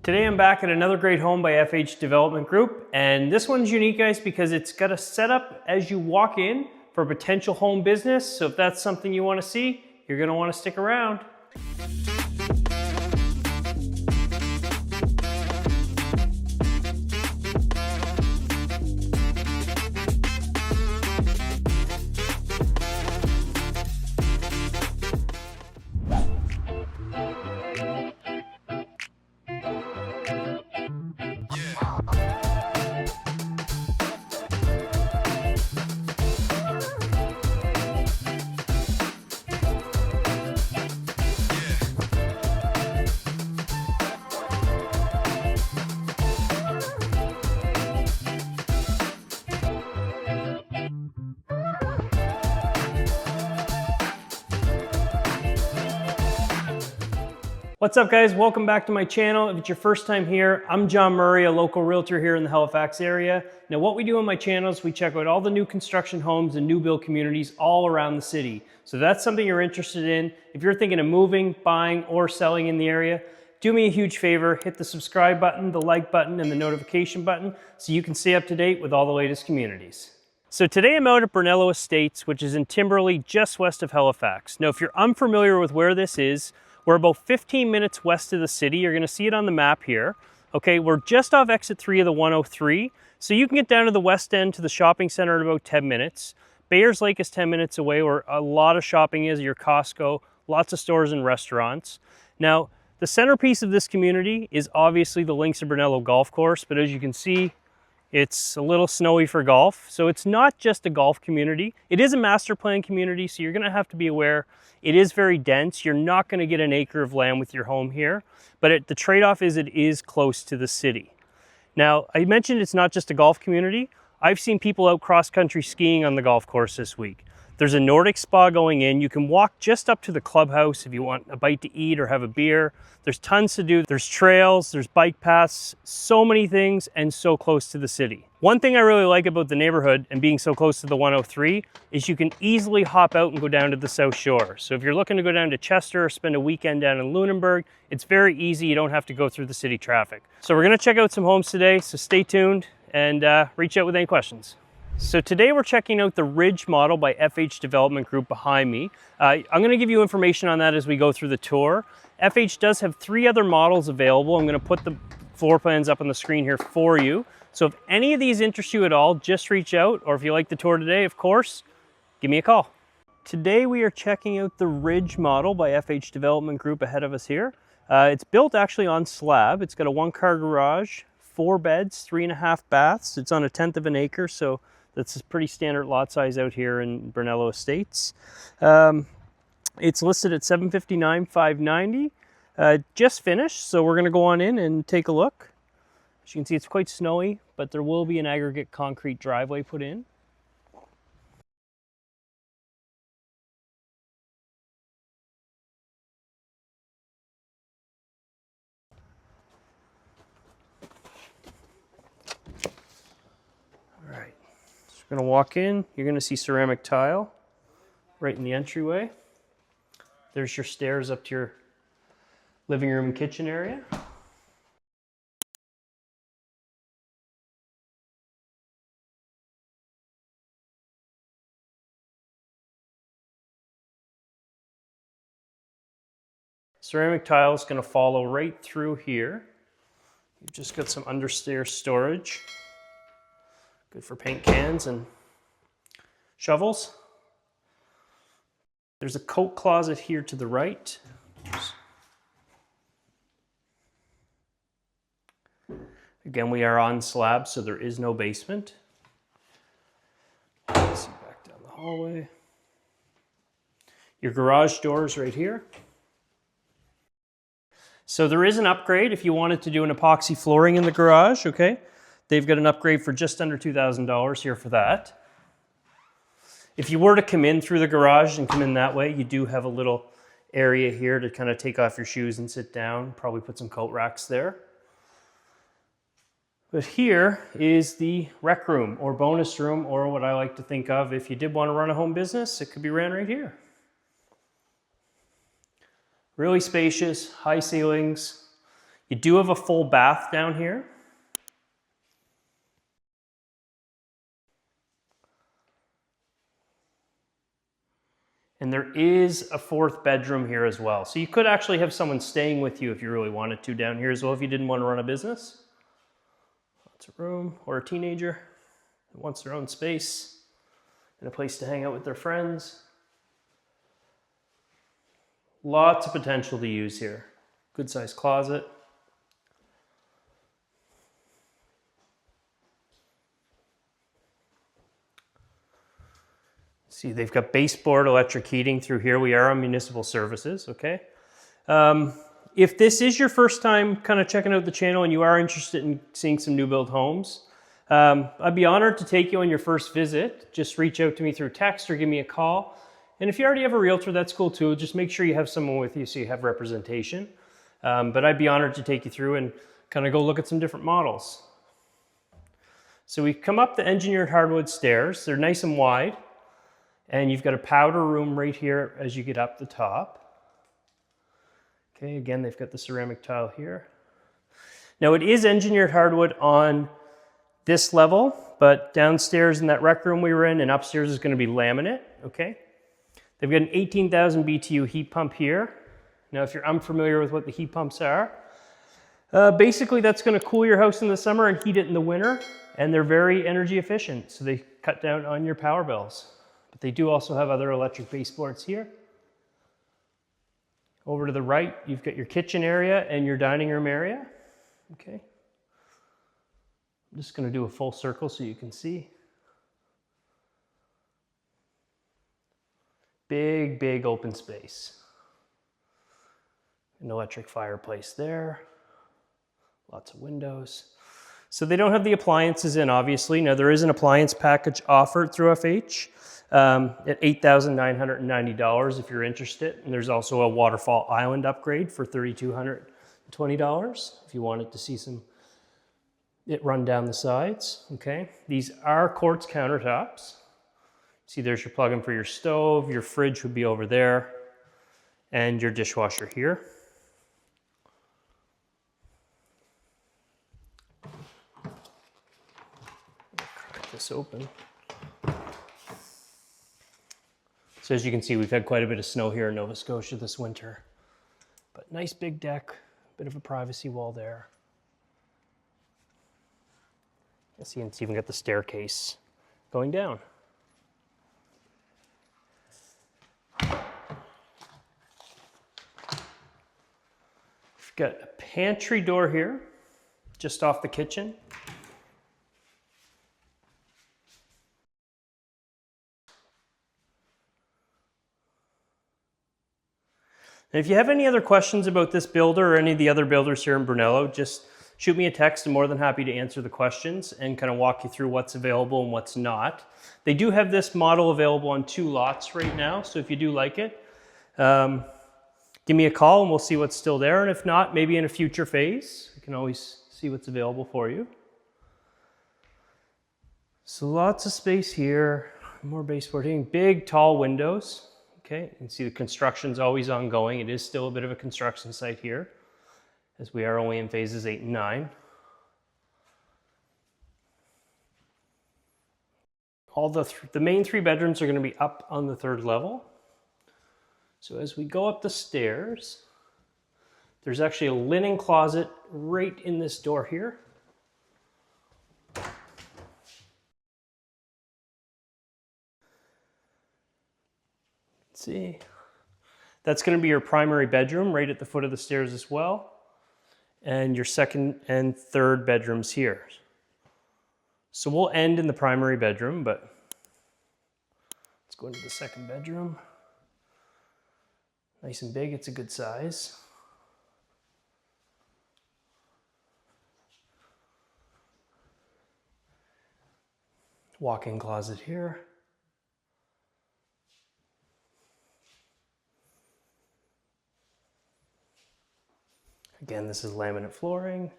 Today I'm back at another great home by FH Development Group, and this one's unique, guys, because it's got a setup as you walk in for a potential home business. So if that's something you want to see, you're going to want to stick around. What's up, guys? Welcome back to my channel. If it's your first time here, I'm John Murray, a local realtor here in the Halifax area. Now, what we do on my channel is we check out all the new construction homes and new build communities all around the city. So if that's something you're interested in, if you're thinking of moving, buying, or selling in the area, do me a huge favor, hit the subscribe button, the like button, and the notification button so you can stay up to date with all the latest communities. So today I'm out at Brunello Estates, which is in Timberlea, just west of Halifax. Now, if you're unfamiliar with where this is, we're about 15 minutes west of the city. You're gonna see it on the map here. Okay, we're just off exit 3 of the 103. So you can get down to the west end to the shopping center in about 10 minutes. Bayers Lake is 10 minutes away, where a lot of shopping is, your Costco, lots of stores and restaurants. Now, the centerpiece of this community is obviously the Links of Brunello golf course, but as you can see, it's a little snowy for golf. So it's not just a golf community. It is a master plan community, so you're gonna have to be aware. It is very dense. You're not gonna get an acre of land with your home here, but the trade-off is it is close to the city. Now, I mentioned it's not just a golf community. I've seen people out cross-country skiing on the golf course this week. There's a Nordic spa going in. You can walk just up to the clubhouse if you want a bite to eat or have a beer. There's tons to do. There's trails, there's bike paths, so many things, and so close to the city. One thing I really like about the neighborhood and being so close to the 103 is you can easily hop out and go down to the South Shore. So if you're looking to go down to Chester or spend a weekend down in Lunenburg, it's very easy. You don't have to go through the city traffic. So we're gonna check out some homes today, so stay tuned and reach out with any questions. So today we're checking out the Ridge model by FH Development Group behind me. I'm going to give you information on that as we go through the tour. FH does have 3 other models available. I'm going to put the floor plans up on the screen here for you. So if any of these interest you at all, just reach out, or if you like the tour today, of course, give me a call. Today we are checking out the Ridge model by FH Development Group ahead of us here. It's built actually on slab. It's got a 1-car garage, 4 beds, 3.5 baths. It's on 1/10 of an acre, so that's a pretty standard lot size out here in Brunello Estates. It's listed at $759,590. Just finished, so we're gonna go on in and take a look. As you can see, it's quite snowy, but there will be an aggregate concrete driveway put in. All right, so we're gonna walk in. You're gonna see ceramic tile right in the entryway. There's your stairs up to your living room and kitchen area. Ceramic tile is going to follow right through here. You've just got some understairs storage. Good for paint cans and shovels. There's a coat closet here to the right. Again, we are on slab, so there is no basement. Let's see back down the hallway. Your garage door is right here. So there is an upgrade if you wanted to do an epoxy flooring in the garage, okay? They've got an upgrade for just under $2,000 here for that. If you were to come in through the garage and come in that way, you do have a little area here to kind of take off your shoes and sit down, probably put some coat racks there. But here is the rec room or bonus room, or what I like to think of if you did want to run a home business, it could be ran right here. Really spacious, high ceilings. You do have a full bath down here. And there is a 4th bedroom here as well. So you could actually have someone staying with you if you really wanted to down here as well, if you didn't want to run a business. Lots of room, or a teenager that wants their own space and a place to hang out with their friends. Lots of potential to use here. Good sized closet. See, they've got baseboard electric heating through here. We are on municipal services, okay? If this is your first time kind of checking out the channel and you are interested in seeing some new build homes, I'd be honored to take you on your first visit. Just reach out to me through text or give me a call. And if you already have a realtor, that's cool too. Just make sure you have someone with you so you have representation. But I'd be honored to take you through and kind of go look at some different models. So we come up the engineered hardwood stairs. They're nice and wide. And you've got a powder room right here as you get up the top. Okay, again, they've got the ceramic tile here. Now it is engineered hardwood on this level, but downstairs in that rec room we were in and upstairs is going to be laminate, okay? They've got an 18,000 BTU heat pump here. Now if you're unfamiliar with what the heat pumps are, basically that's going to cool your house in the summer and heat it in the winter, and they're very energy efficient, so they cut down on your power bills. But they do also have other electric baseboards here. Over to the right, you've got your kitchen area and your dining room area. Okay. I'm just going to do a full circle so you can see. Big, big open space. An electric fireplace there. Lots of windows. So they don't have the appliances in, obviously. Now there is an appliance package offered through FH. At $8,990 if you're interested. And there's also a waterfall island upgrade for $3,220 if you wanted to see it run down the sides. Okay, these are quartz countertops. See, there's your plug-in for your stove. Your fridge would be over there, and your dishwasher here. Crack this open. So as you can see, we've had quite a bit of snow here in Nova Scotia this winter. But nice big deck, bit of a privacy wall there. You see, it's even got the staircase going down. We've got a pantry door here, just off the kitchen. And if you have any other questions about this builder or any of the other builders here in Brunello, just shoot me a text. I'm more than happy to answer the questions and kind of walk you through what's available and what's not. They do have this model available on 2 lots right now, so if you do like it, give me a call and we'll see what's still there. And if not, maybe in a future phase, we can always see what's available for you. So lots of space here, more baseboard heating, big tall windows. Okay, you can see the construction's always ongoing. It is still a bit of a construction site here, as we are only in phases 8 and 9. All the main 3 bedrooms are going to be up on the 3rd level. So as we go up the stairs, there's actually a linen closet right in this door here. See, that's going to be your primary bedroom right at the foot of the stairs as well, and your 2nd and 3rd bedrooms here. So we'll end in the primary bedroom, but let's go into the 2nd bedroom. Nice and big, it's a good size. Walk-in closet here. Again, this is laminate flooring.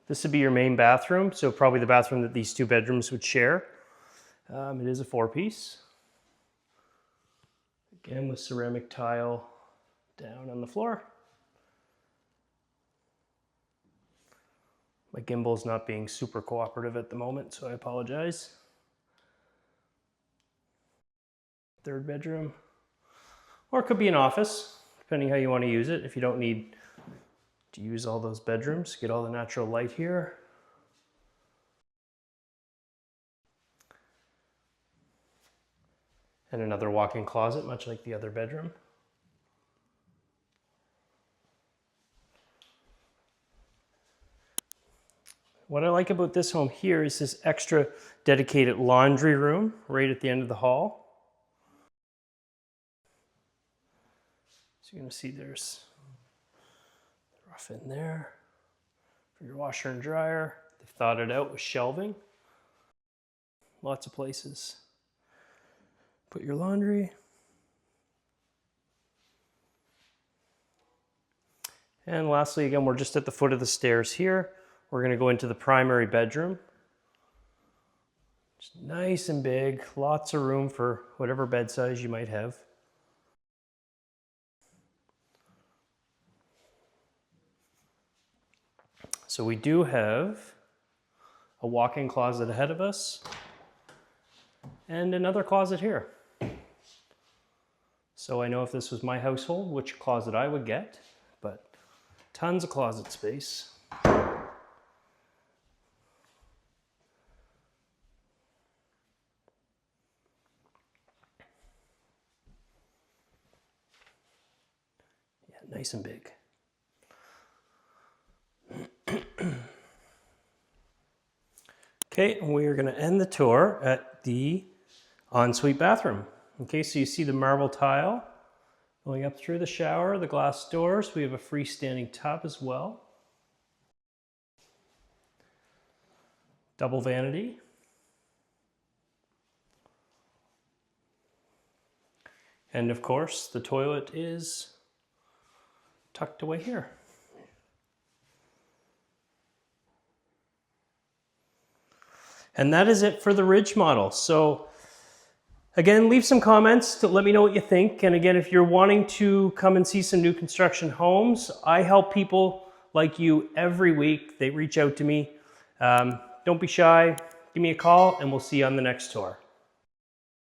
This would be your main bathroom, so probably the bathroom that these 2 bedrooms would share. It is a 4-piece. Again with ceramic tile down on the floor. My gimbal's not being super cooperative at the moment, so I apologize. Third bedroom. Or it could be an office, depending how you want to use it. If you don't need to use all those bedrooms, get all the natural light here. And another walk-in closet, much like the other bedroom. What I like about this home here is this extra dedicated laundry room right at the end of the hall. So you're going to see there's the rough in there for your washer and dryer. They've thought it out with shelving. Lots of places. Put your laundry. And lastly, again, we're just at the foot of the stairs here. We're going to go into the primary bedroom. Just nice and big, lots of room for whatever bed size you might have. So we do have a walk-in closet ahead of us and another closet here. So I know if this was my household, which closet I would get, but tons of closet space. Nice and big. Okay, and we are going to end the tour at the ensuite bathroom. Okay, so you see the marble tile going up through the shower, the glass doors. We have a freestanding tub as well. Double vanity. And of course, the toilet is tucked away here. And that is it for the Ridge model. So again, leave some comments to let me know what you think. And again, if you're wanting to come and see some new construction homes, I help people like you every week. They reach out to me. Don't be shy, give me a call and we'll see you on the next tour.